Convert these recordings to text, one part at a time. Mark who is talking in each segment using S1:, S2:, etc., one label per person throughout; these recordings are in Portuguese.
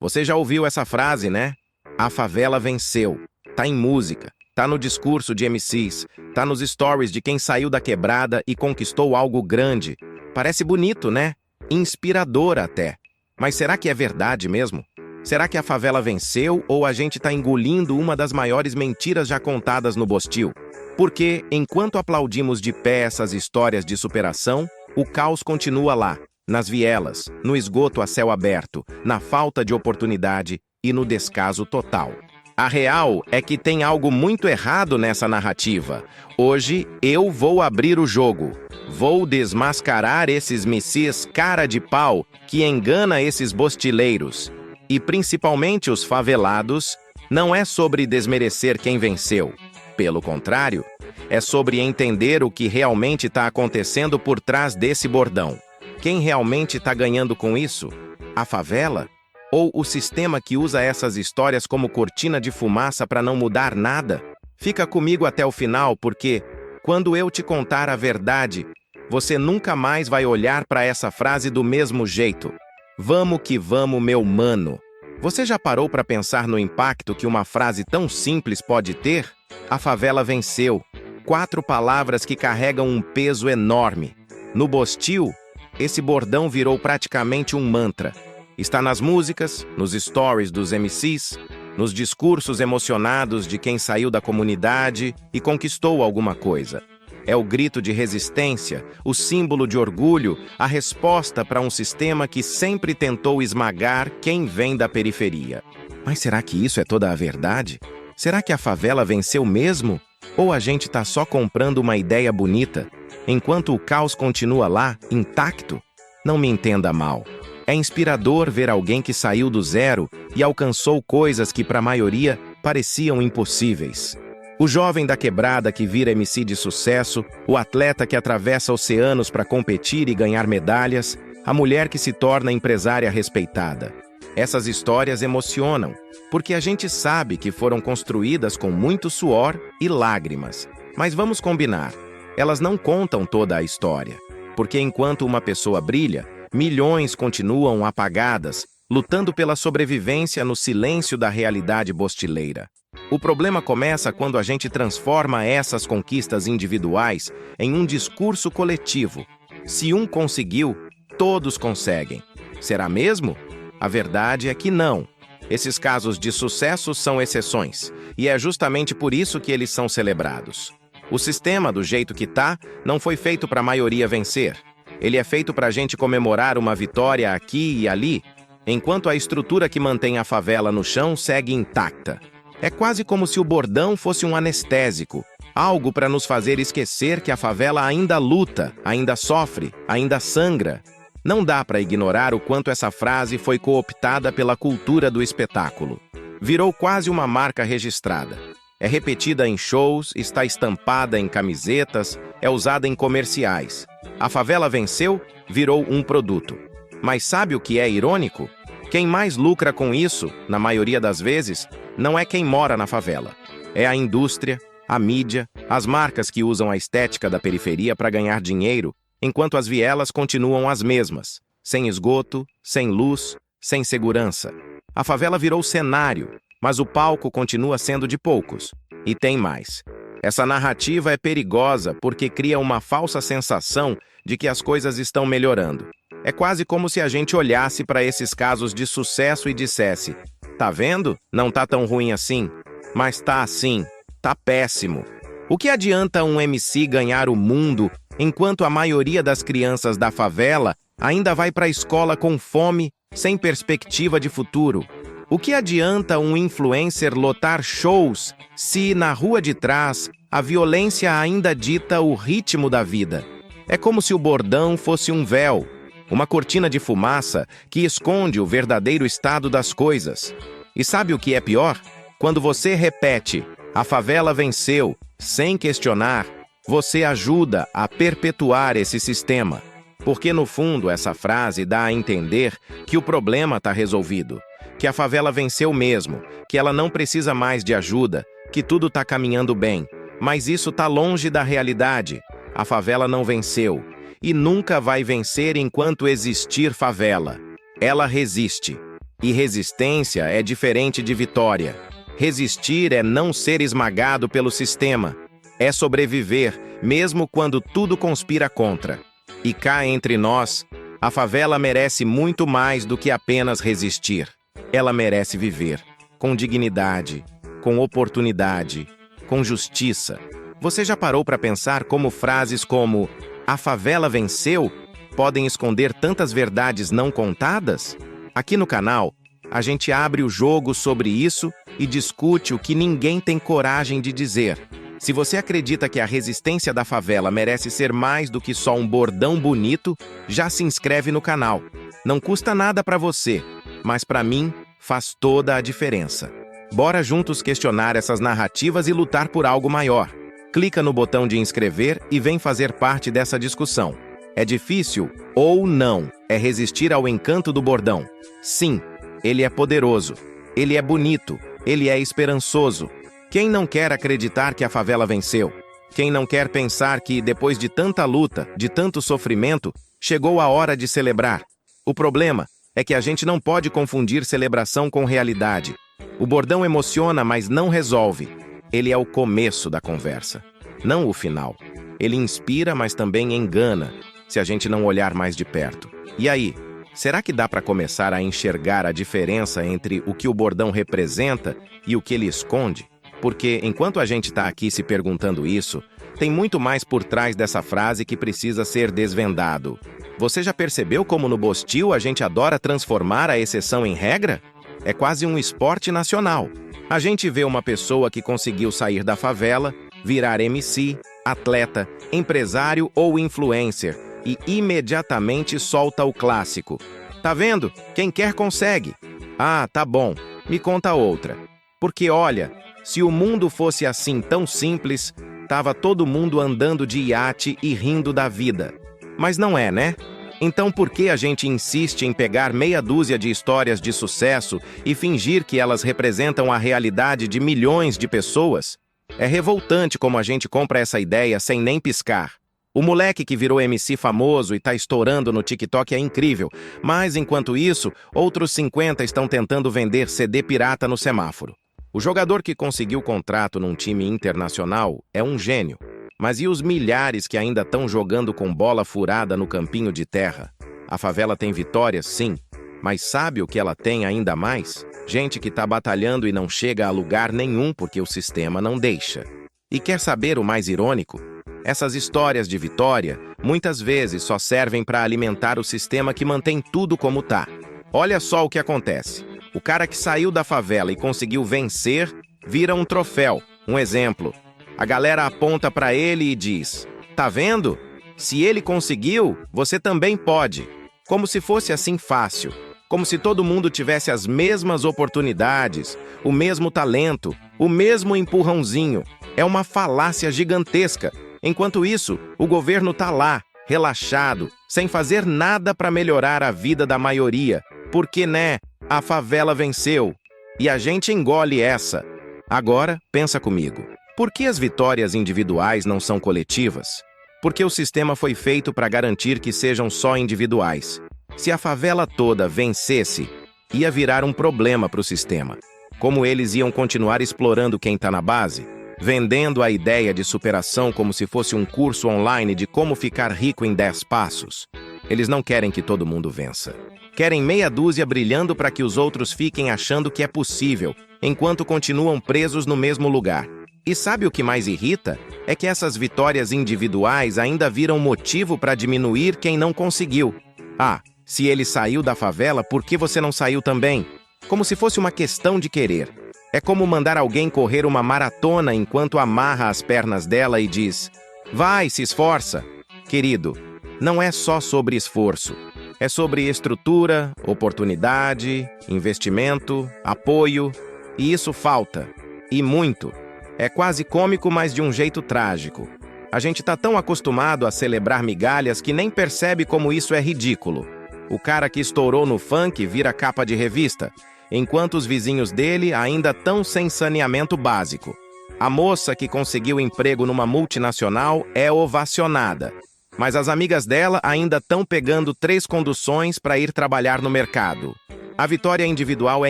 S1: Você já ouviu essa frase, né? A favela venceu. Tá em música, tá no discurso de MCs, tá nos stories de quem saiu da quebrada e conquistou algo grande. Parece bonito, né? Inspirador até. Mas será que é verdade mesmo? Será que a favela venceu ou a gente tá engolindo uma das maiores mentiras já contadas no Bostil? Porque, enquanto aplaudimos de pé essas histórias de superação, o caos continua lá, nas vielas, no esgoto a céu aberto, na falta de oportunidade e no descaso total. A real é que tem algo muito errado nessa narrativa. Hoje eu vou abrir o jogo. Vou desmascarar esses MCs cara de pau que engana esses bostileiros. E principalmente os favelados, não é sobre desmerecer quem venceu. Pelo contrário, é sobre entender o que realmente está acontecendo por trás desse bordão. Quem realmente está ganhando com isso? A favela? Ou o sistema que usa essas histórias como cortina de fumaça para não mudar nada? Fica comigo até o final, porque, quando eu te contar a verdade, você nunca mais vai olhar para essa frase do mesmo jeito. Vamos que vamos, meu mano. Você já parou para pensar no impacto que uma frase tão simples pode ter? A favela venceu. 4 palavras que carregam um peso enorme. No Bostil, esse bordão virou praticamente um mantra. Está nas músicas, nos stories dos MCs, nos discursos emocionados de quem saiu da comunidade e conquistou alguma coisa. É o grito de resistência, o símbolo de orgulho, a resposta para um sistema que sempre tentou esmagar quem vem da periferia. Mas será que isso é toda a verdade? Será que a favela venceu mesmo? Ou a gente está só comprando uma ideia bonita, enquanto o caos continua lá, intacto? Não me entenda mal. É inspirador ver alguém que saiu do zero e alcançou coisas que, para a maioria, pareciam impossíveis. O jovem da quebrada que vira MC de sucesso, o atleta que atravessa oceanos para competir e ganhar medalhas, a mulher que se torna empresária respeitada. Essas histórias emocionam, porque a gente sabe que foram construídas com muito suor e lágrimas. Mas vamos combinar, elas não contam toda a história, porque enquanto uma pessoa brilha, milhões continuam apagadas, lutando pela sobrevivência no silêncio da realidade bostileira. O problema começa quando a gente transforma essas conquistas individuais em um discurso coletivo. Se um conseguiu, todos conseguem. Será mesmo? A verdade é que não. Esses casos de sucesso são exceções, e é justamente por isso que eles são celebrados. O sistema, do jeito que tá, não foi feito para a maioria vencer. Ele é feito para a gente comemorar uma vitória aqui e ali, enquanto a estrutura que mantém a favela no chão segue intacta. É quase como se o bordão fosse um anestésico, algo para nos fazer esquecer que a favela ainda luta, ainda sofre, ainda sangra. Não dá para ignorar o quanto essa frase foi cooptada pela cultura do espetáculo. Virou quase uma marca registrada. É repetida em shows, está estampada em camisetas, é usada em comerciais. A favela venceu, virou um produto. Mas sabe o que é irônico? Quem mais lucra com isso, na maioria das vezes, não é quem mora na favela. É a indústria, a mídia, as marcas que usam a estética da periferia para ganhar dinheiro, enquanto as vielas continuam as mesmas, sem esgoto, sem luz, sem segurança. A favela virou cenário, mas o palco continua sendo de poucos. E tem mais. Essa narrativa é perigosa porque cria uma falsa sensação de que as coisas estão melhorando. É quase como se a gente olhasse para esses casos de sucesso e dissesse: tá vendo? Não tá tão ruim assim. Mas tá assim. Tá péssimo. O que adianta um MC ganhar o mundo enquanto a maioria das crianças da favela ainda vai para a escola com fome, sem perspectiva de futuro? O que adianta um influencer lotar shows se, na rua de trás, a violência ainda dita o ritmo da vida? É como se o bordão fosse um véu, uma cortina de fumaça que esconde o verdadeiro estado das coisas. E sabe o que é pior? Quando você repete, a favela venceu, sem questionar, você ajuda a perpetuar esse sistema. Porque, no fundo, essa frase dá a entender que o problema está resolvido, que a favela venceu mesmo, que ela não precisa mais de ajuda, que tudo está caminhando bem. Mas isso está longe da realidade. A favela não venceu. E nunca vai vencer enquanto existir favela. Ela resiste. E resistência é diferente de vitória. Resistir é não ser esmagado pelo sistema. É sobreviver, mesmo quando tudo conspira contra. E cá entre nós, a favela merece muito mais do que apenas resistir. Ela merece viver, com dignidade, com oportunidade, com justiça. Você já parou para pensar como frases como "a favela venceu" podem esconder tantas verdades não contadas? Aqui no canal, a gente abre o jogo sobre isso e discute o que ninguém tem coragem de dizer. Se você acredita que a resistência da favela merece ser mais do que só um bordão bonito, já se inscreve no canal. Não custa nada para você, mas para mim faz toda a diferença. Bora juntos questionar essas narrativas e lutar por algo maior. Clica no botão de inscrever e vem fazer parte dessa discussão. É difícil ou não é resistir ao encanto do bordão? Sim, ele é poderoso, ele é bonito, ele é esperançoso. Quem não quer acreditar que a favela venceu? Quem não quer pensar que, depois de tanta luta, de tanto sofrimento, chegou a hora de celebrar? O problema é que a gente não pode confundir celebração com realidade. O bordão emociona, mas não resolve. Ele é o começo da conversa, não o final. Ele inspira, mas também engana, se a gente não olhar mais de perto. E aí, será que dá para começar a enxergar a diferença entre o que o bordão representa e o que ele esconde? Porque, enquanto a gente está aqui se perguntando isso, tem muito mais por trás dessa frase que precisa ser desvendado. Você já percebeu como no Bostil a gente adora transformar a exceção em regra? É quase um esporte nacional. A gente vê uma pessoa que conseguiu sair da favela, virar MC, atleta, empresário ou influencer e imediatamente solta o clássico. Tá vendo? Quem quer consegue. Ah, tá bom. Me conta outra. Porque olha, se o mundo fosse assim tão simples, tava todo mundo andando de iate e rindo da vida. Mas não é, né? Então por que a gente insiste em pegar meia dúzia de histórias de sucesso e fingir que elas representam a realidade de milhões de pessoas? É revoltante como a gente compra essa ideia sem nem piscar. O moleque que virou MC famoso e tá estourando no TikTok é incrível, mas enquanto isso, outros 50 estão tentando vender CD pirata no semáforo. O jogador que conseguiu contrato num time internacional é um gênio. Mas e os milhares que ainda estão jogando com bola furada no campinho de terra? A favela tem vitórias, sim, mas sabe o que ela tem ainda mais? Gente que tá batalhando e não chega a lugar nenhum porque o sistema não deixa. E quer saber o mais irônico? Essas histórias de vitória muitas vezes só servem para alimentar o sistema que mantém tudo como tá. Olha só o que acontece. O cara que saiu da favela e conseguiu vencer vira um troféu, um exemplo. A galera aponta para ele e diz: "Tá vendo? Se ele conseguiu, você também pode." Como se fosse assim fácil. Como se todo mundo tivesse as mesmas oportunidades, o mesmo talento, o mesmo empurrãozinho. É uma falácia gigantesca. Enquanto isso, o governo tá lá, relaxado, sem fazer nada para melhorar a vida da maioria. Porque, né? A favela venceu. E a gente engole essa. Agora, pensa comigo. Por que as vitórias individuais não são coletivas? Porque o sistema foi feito para garantir que sejam só individuais. Se a favela toda vencesse, ia virar um problema para o sistema. Como eles iam continuar explorando quem está na base? Vendendo a ideia de superação como se fosse um curso online de como ficar rico em 10 passos. Eles não querem que todo mundo vença. Querem meia dúzia brilhando para que os outros fiquem achando que é possível, enquanto continuam presos no mesmo lugar. E sabe o que mais irrita? É que essas vitórias individuais ainda viram motivo para diminuir quem não conseguiu. Ah, se ele saiu da favela, por que você não saiu também? Como se fosse uma questão de querer. É como mandar alguém correr uma maratona enquanto amarra as pernas dela e diz: "Vai, se esforça." Querido, não é só sobre esforço. É sobre estrutura, oportunidade, investimento, apoio. E isso falta. E muito. É quase cômico, mas de um jeito trágico. A gente tá tão acostumado a celebrar migalhas que nem percebe como isso é ridículo. O cara que estourou no funk vira capa de revista, enquanto os vizinhos dele ainda estão sem saneamento básico. A moça que conseguiu emprego numa multinacional é ovacionada. mas as amigas dela ainda estão pegando 3 conduções para ir trabalhar no mercado. A vitória individual é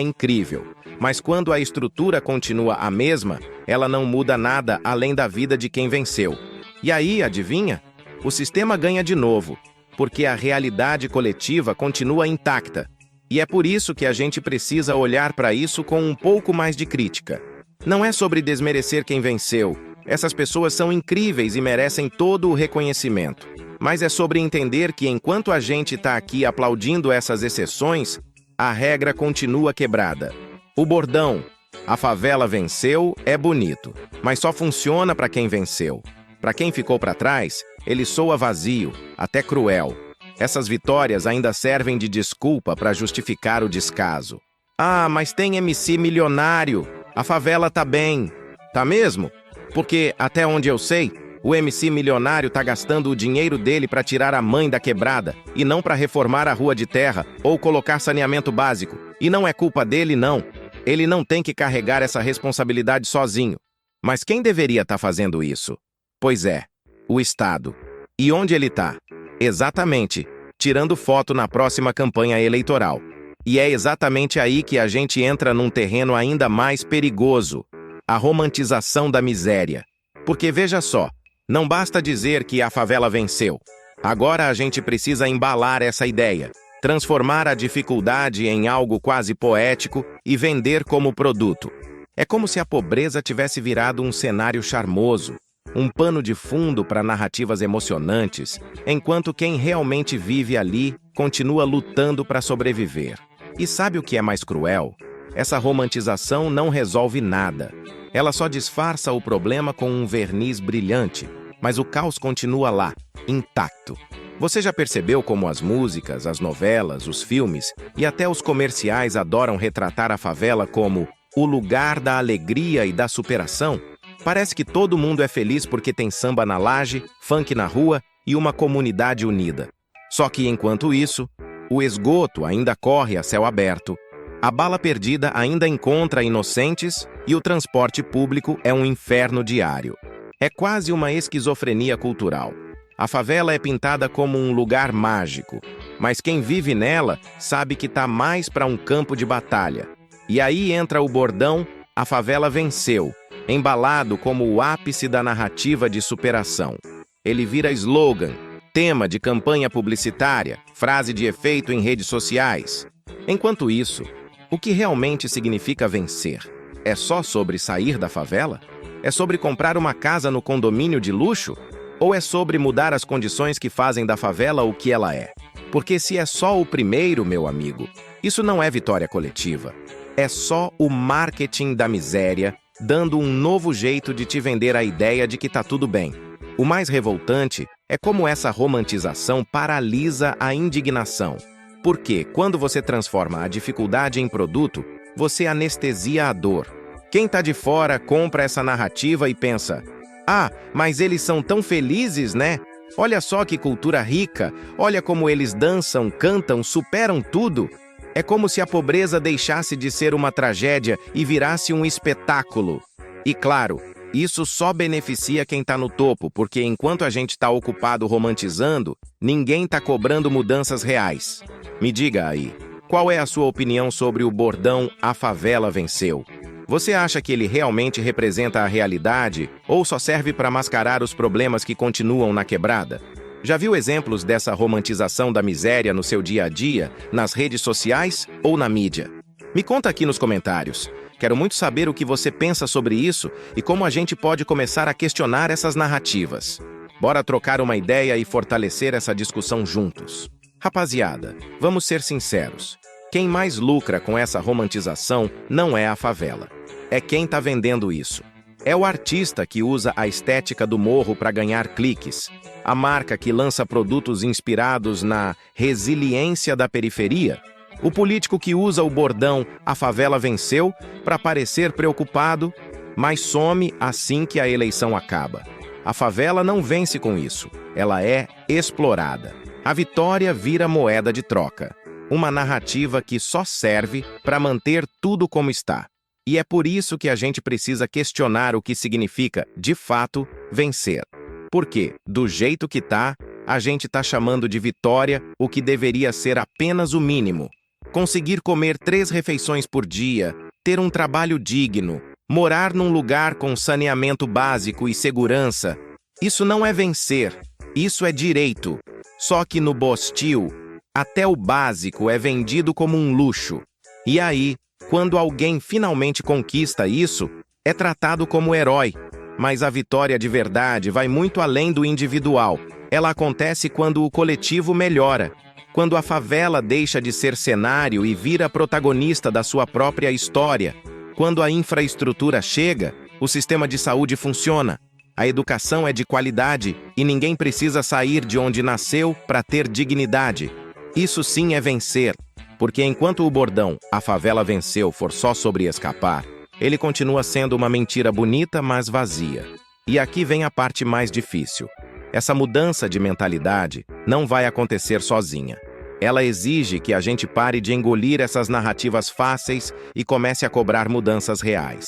S1: incrível, mas quando a estrutura continua a mesma, ela não muda nada além da vida de quem venceu. E aí, adivinha? O sistema ganha de novo, porque a realidade coletiva continua intacta. E é por isso que a gente precisa olhar para isso com um pouco mais de crítica. Não é sobre desmerecer quem venceu. Essas pessoas são incríveis e merecem todo o reconhecimento. Mas é sobre entender que enquanto a gente está aqui aplaudindo essas exceções, a regra continua quebrada. O bordão, a favela venceu, é bonito, mas só funciona para quem venceu. Para quem ficou para trás, ele soa vazio, até cruel. Essas vitórias ainda servem de desculpa para justificar o descaso. Ah, mas tem MC milionário, a favela tá bem. Tá mesmo? Porque, até onde eu sei, o MC milionário tá gastando o dinheiro dele para tirar a mãe da quebrada e não para reformar a rua de terra ou colocar saneamento básico. E não é culpa dele, não. Ele não tem que carregar essa responsabilidade sozinho. Mas quem deveria estar fazendo isso? Pois é, o Estado. E onde ele tá? Exatamente, tirando foto na próxima campanha eleitoral. E é exatamente aí que a gente entra num terreno ainda mais perigoso: a romantização da miséria. Porque veja só, não basta dizer que a favela venceu. Agora a gente precisa embalar essa ideia, transformar a dificuldade em algo quase poético e vender como produto. É como se a pobreza tivesse virado um cenário charmoso, um pano de fundo para narrativas emocionantes, enquanto quem realmente vive ali continua lutando para sobreviver. E sabe o que é mais cruel? Essa romantização não resolve nada. Ela só disfarça o problema com um verniz brilhante, mas o caos continua lá, intacto. Você já percebeu como as músicas, as novelas, os filmes e até os comerciais adoram retratar a favela como o lugar da alegria e da superação? Parece que todo mundo é feliz porque tem samba na laje, funk na rua e uma comunidade unida. Só que, enquanto isso, o esgoto ainda corre a céu aberto, a bala perdida ainda encontra inocentes e o transporte público é um inferno diário. É quase uma esquizofrenia cultural. A favela é pintada como um lugar mágico, mas quem vive nela sabe que está mais para um campo de batalha. E aí entra o bordão, a favela venceu, embalado como o ápice da narrativa de superação. Ele vira slogan, tema de campanha publicitária, frase de efeito em redes sociais. Enquanto isso, o que realmente significa vencer? É só sobre sair da favela? É sobre comprar uma casa no condomínio de luxo? Ou é sobre mudar as condições que fazem da favela o que ela é? Porque se é só o primeiro, meu amigo, isso não é vitória coletiva. É só o marketing da miséria, dando um novo jeito de te vender a ideia de que tá tudo bem. O mais revoltante é como essa romantização paralisa a indignação. Porque, quando você transforma a dificuldade em produto, você anestesia a dor. Quem tá de fora compra essa narrativa e pensa: ah, mas eles são tão felizes, né? Olha só que cultura rica, olha como eles dançam, cantam, superam tudo. É como se a pobreza deixasse de ser uma tragédia e virasse um espetáculo. E claro, isso só beneficia quem está no topo, porque enquanto a gente está ocupado romantizando, ninguém está cobrando mudanças reais. Me diga aí, qual é a sua opinião sobre o bordão "A favela venceu"? Você acha que ele realmente representa a realidade ou só serve para mascarar os problemas que continuam na quebrada? Já viu exemplos dessa romantização da miséria no seu dia a dia, nas redes sociais ou na mídia? Me conta aqui nos comentários. Quero muito saber o que você pensa sobre isso e como a gente pode começar a questionar essas narrativas. Bora trocar uma ideia e fortalecer essa discussão juntos. Rapaziada, vamos ser sinceros. Quem mais lucra com essa romantização não é a favela. É quem tá vendendo isso. É o artista que usa a estética do morro para ganhar cliques. A marca que lança produtos inspirados na resiliência da periferia. O político que usa o bordão "A favela venceu" para parecer preocupado, mas some assim que a eleição acaba. A favela não vence com isso. Ela é explorada. A vitória vira moeda de troca. Uma narrativa que só serve para manter tudo como está. E é por isso que a gente precisa questionar o que significa, de fato, vencer. Porque, do jeito que tá, a gente está chamando de vitória o que deveria ser apenas o mínimo. Conseguir comer 3 refeições por dia, ter um trabalho digno, morar num lugar com saneamento básico e segurança, isso não é vencer, isso é direito. Só que no Bostil, até o básico é vendido como um luxo. E aí, quando alguém finalmente conquista isso, é tratado como herói. Mas a vitória de verdade vai muito além do individual. Ela acontece quando o coletivo melhora, quando a favela deixa de ser cenário e vira protagonista da sua própria história, quando a infraestrutura chega, o sistema de saúde funciona, a educação é de qualidade e ninguém precisa sair de onde nasceu para ter dignidade. Isso sim é vencer, porque enquanto o bordão "a favela venceu" for só sobre escapar, ele continua sendo uma mentira bonita, mas vazia. E aqui vem a parte mais difícil. Essa mudança de mentalidade não vai acontecer sozinha. Ela exige que a gente pare de engolir essas narrativas fáceis e comece a cobrar mudanças reais.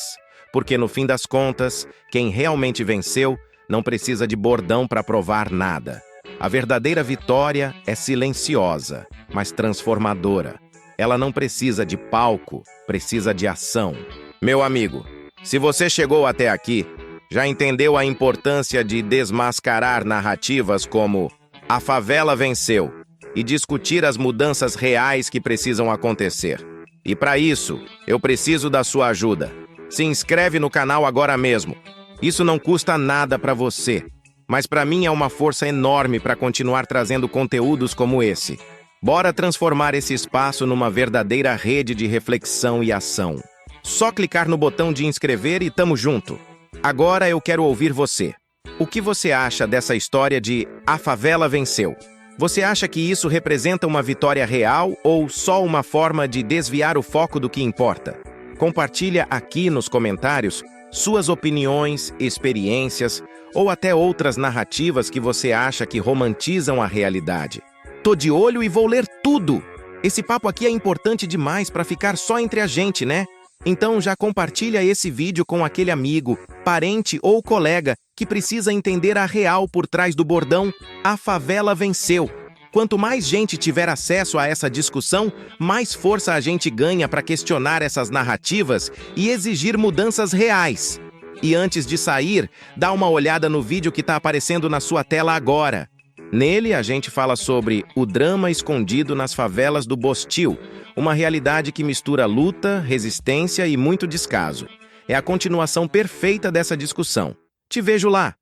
S1: Porque, no fim das contas, quem realmente venceu não precisa de bordão para provar nada. A verdadeira vitória é silenciosa, mas transformadora. Ela não precisa de palco, precisa de ação. Meu amigo, se você chegou até aqui, já entendeu a importância de desmascarar narrativas como "a favela venceu" e discutir as mudanças reais que precisam acontecer. E para isso, eu preciso da sua ajuda. Se inscreve no canal agora mesmo. Isso não custa nada para você, mas para mim é uma força enorme para continuar trazendo conteúdos como esse. Bora transformar esse espaço numa verdadeira rede de reflexão e ação. Só clicar no botão de inscrever e tamo junto. Agora eu quero ouvir você. O que você acha dessa história de "a favela venceu"? Você acha que isso representa uma vitória real ou só uma forma de desviar o foco do que importa? Compartilha aqui nos comentários suas opiniões, experiências ou até outras narrativas que você acha que romantizam a realidade. Tô de olho e vou ler tudo! Esse papo aqui é importante demais para ficar só entre a gente, né? Então já compartilha esse vídeo com aquele amigo, parente ou colega que precisa entender a real por trás do bordão "a favela venceu". Quanto mais gente tiver acesso a essa discussão, mais força a gente ganha para questionar essas narrativas e exigir mudanças reais. E antes de sair, dá uma olhada no vídeo que está aparecendo na sua tela agora. Nele, a gente fala sobre o drama escondido nas favelas do Bostil, uma realidade que mistura luta, resistência e muito descaso. É a continuação perfeita dessa discussão. Te vejo lá!